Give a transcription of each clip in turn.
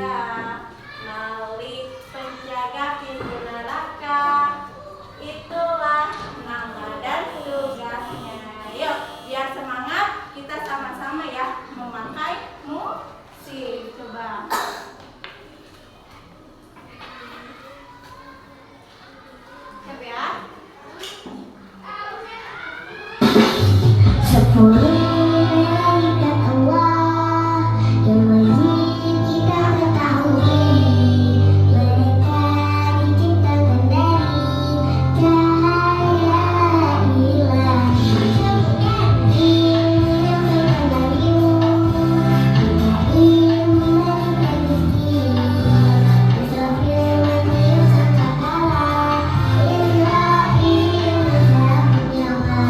Ya, Malik penjaga pintu neraka. Itulah nama dan tugasnya. Yuk, biar semangat kita sama-sama ya memakai musik. Coba. Siap ya? 10 malaikat Allah yang wajib kita ketahui. Mereka diciptakan dari cahaya ilahi. Ilmu yang terkandung ilmu malaikat miskin. Musafir yang sangkakala Israel mencabut nyawa.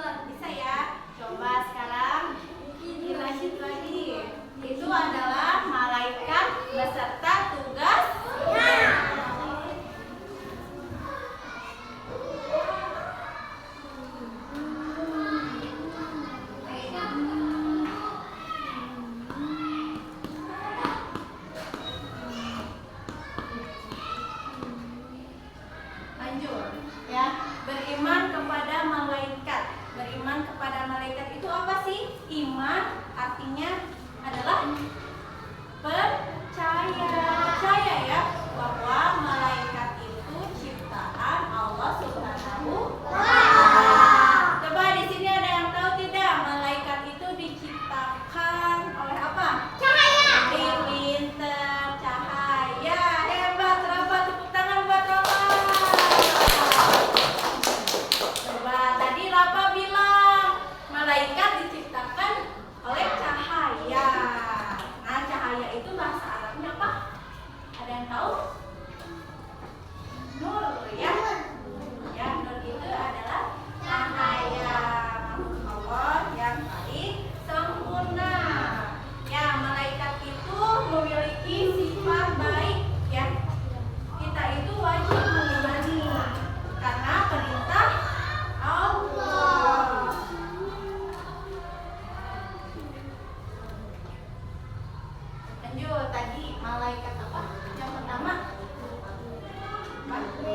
Bisa ya? Coba sekarang dilanjut lagi. Itu adalah malaikat beserta tugasnya. Lanjut ya, beriman kepada malaikat. Beriman kepada malaikat itu apa sih? Iman artinya adalah percaya ya bahwa malaikat itu ciptaan Allah Subhanahu wa Ta'ala. Coba di sini ada yang tahu tidak malaikat itu diciptakan oleh apa? Cahaya. Pinter cahaya. Hebat, Rafa, tepuk tangan buat Rafa. Coba tadi Rafa bilang malaikat diciptakan oleh cahaya. Nah, cahaya itu bahasa Arabnya apa? Ada yang tahu? Nur ya. Ya, nur itu adalah cahaya Allah yang paling sempurna. Ya, malaikat itu memiliki sifat baik ya. Kita itu wajib mengimani karena perintah Allah. Lanjut, tadi malaikat apa? Yang pertama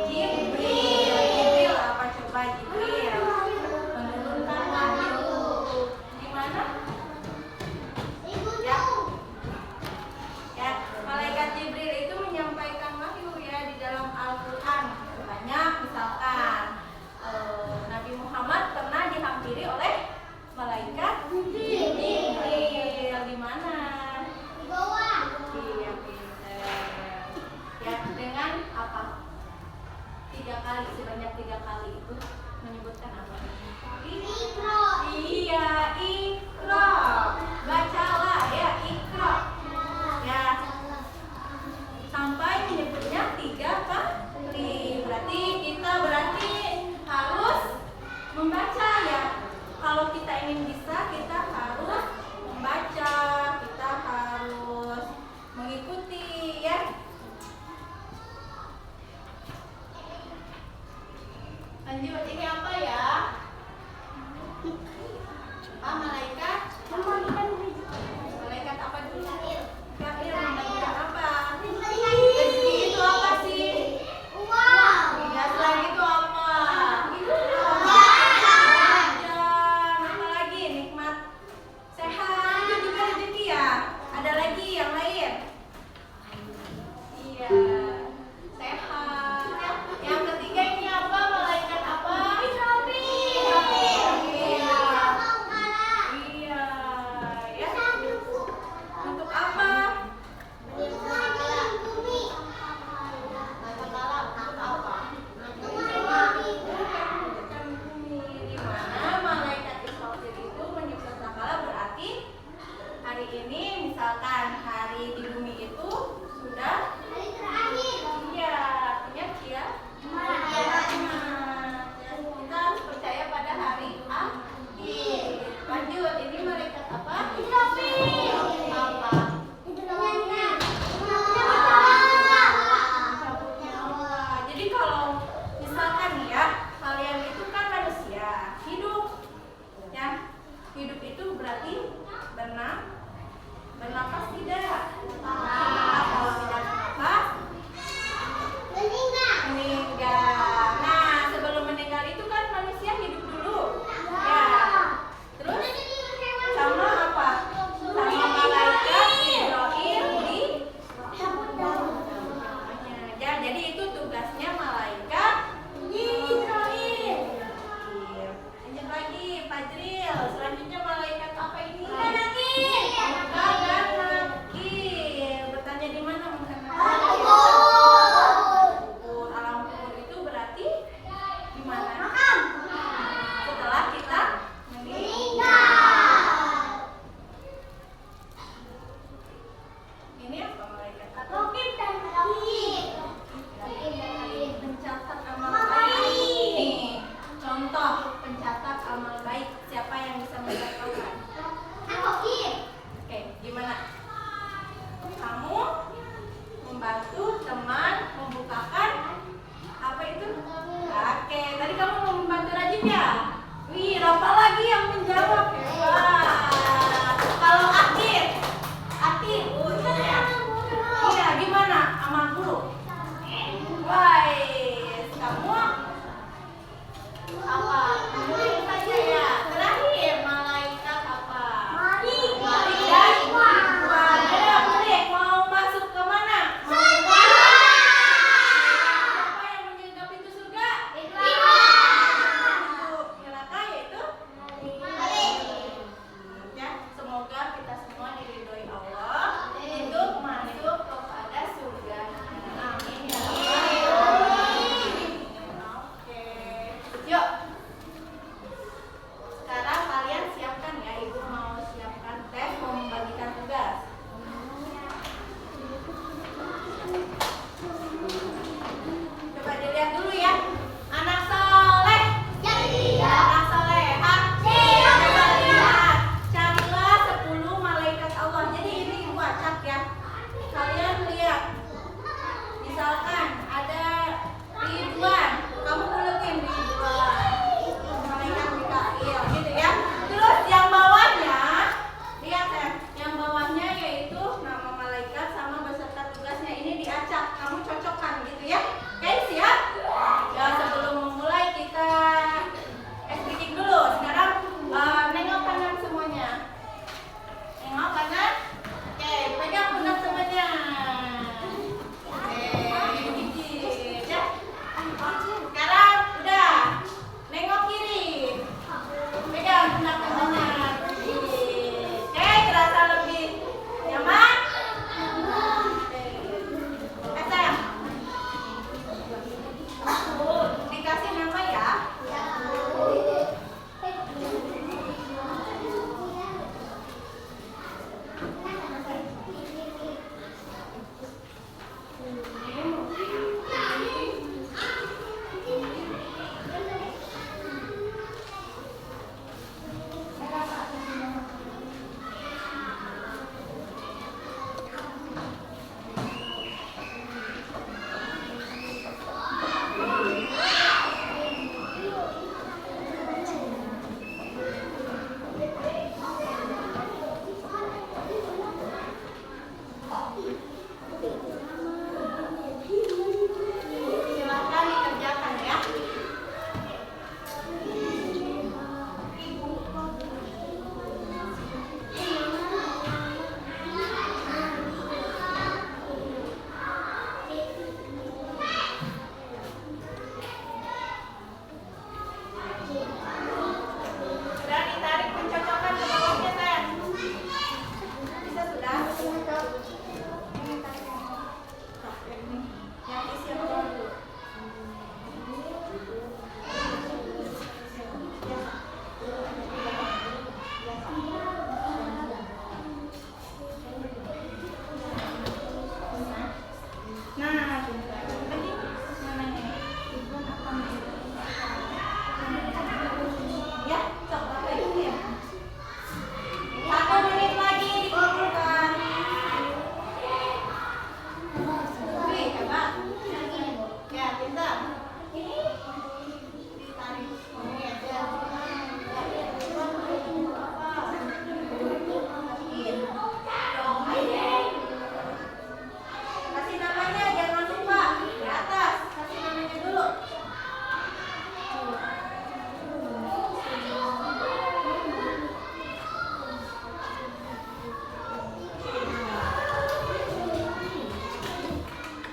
Jibril. Apa coba Jibril? Menurunkan wahyu. Di mana? Ya. Ya, malaikat Jibril itu menyampaikan wahyu ya di dalam Al-Qur'an. Banyak misalkan Nabi Muhammad pernah dihampiri oleh malaikat Jibril. Di mana? Di bawah. Iya, pinter. Ya, dengan apa? 3 kali, sebanyak 3 kali itu menyebutkan apa? Iqra. Iya, Iqra. Bacalah ya, Iqra. Ya. Sampai menyebutnya 3 kali. Berarti kita harus membaca ya. Kalau kita ingin bisa, kita harus membaca, kita harus mengikuti ya. Lanjut, ini apa ya? Malaikat? Malaikat apa dulu? Gail, malaikat apa? Rezeki itu apa sih? Uang. Ya, selain itu apa? Jajan. Apa lagi? Nikmat sehat. Itu juga rezeki ya? Ada lagi yang lain? Iya. Sehat. Yang ketiga ini apa? Malaikat apa? Israfil. Fajril. Selanjutnya malaikat apa ini? Munkar dan Nakir. Bertanya di mana Munkar dan Nakir? Kubur. Alam kubur itu berarti di mana? Setelah kita meninggal. Ini apa malaikat? Pencatat amal baik. Contoh pencatat amal baik. Siapa yang bisa mencontohkan? Oke, gimana? Kamu membantu teman membukakan apa itu? Oke, tadi kamu mau membantu rajin ya? Wih, Rafa lagi yang menjawab. Wah, kalau akhir, iya, gimana? Amal buruk. Wais, kamu apa? Mulai saja ya. Terakhir malaikat apa? Malaikat. Wah, murid mau masuk ke mana? Siapa yang menjaga pintu surga? Pintu neraka yaitu ya, semoga kita semua diridhoi Allah untuk masuk kepada surga. Amin ya Rabbal. Oke. Yuk. Sekarang kalian siapkan ya, Ibu mau siapkan tes, mau membagikan tugas. Coba dilihat dulu ya. Anak soleh. Anak solehah. Coba lihat. Carilah 10 malaikat Allah. Jadi ini Ibu acak ya. Kalian lihat. Misalkan ada Ridwan. Kamu uletin Ridwan. Malaikat Mikail gitu ya. Terus yang bawahnya, lihat ya. Yang bawahnya yaitu nama malaikat sama beserta tugasnya. Ini diacak. Kamu cocokkan gitu ya. Oke, siap? Ya, sebelum memulai kita speaking dulu. Sekarang nengok kanan semuanya. Nengok kanan. Oke, pegang pundak semuanya. Oke, gigit ya. Sekarang udah. Nengok kiri. Pegang pundak semuanya. Gigit. Oke, terasa lebih nyaman? Oke. Sayang. Dikasih nama ya. Silahkan dikerjakan ya. Sudah ditarik pencocokan ke bawahnya, sayang. Bisa sudah? Ini tarik yang bawah. Ini. Yang isi yang bawah dulu. Nah, tadi namanya Ridwan apa nih? Ya, sok apa itu ya? 1 menit lagi dikumpulkan. Wih, hebat. Ya, pintar. Ditarik. Ini aja. Kasih namanya, jangan lupa di atas. Kasih namanya dulu.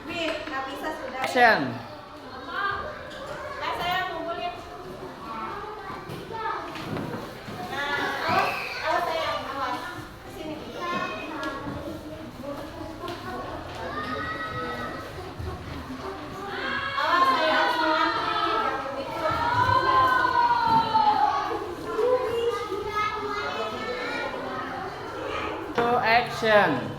Wih, nggak bisa sudah. Action. Sayang kumpulin. To action.